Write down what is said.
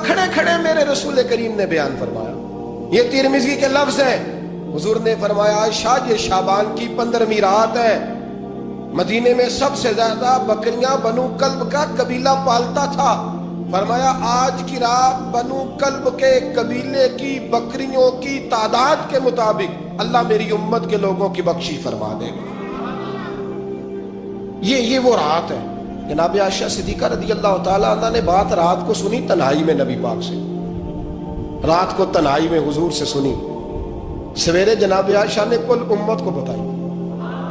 खड़े खड़े मेरे रसूल करीम ने बयान फरमाया। ये तिरमिज़ी के लफ्ज हैं। हुजूर ने फरमाया शाह ये शाबान की 15वीं रात है। मदीने में सबसे ज्यादा बकरियां बनु कल्ब का कबीला पालता था। फरमाया आज की रात बनु कल्ब के कबीले की बकरियों की तादाद के मुताबिक अल्लाह मेरी उम्मत के लोगों की बख्शी फरमा देगा। ये वो रात है। जनाब आयशा सिद्दीका रज़ी अल्लाह ताला अन्हा ने बात रात को सुनी तन्हाई में नबी पाक से, रात को तन्हाई में हुजूर से सुनी। सवेरे जनाब आयशा ने कुल उम्मत को बताई।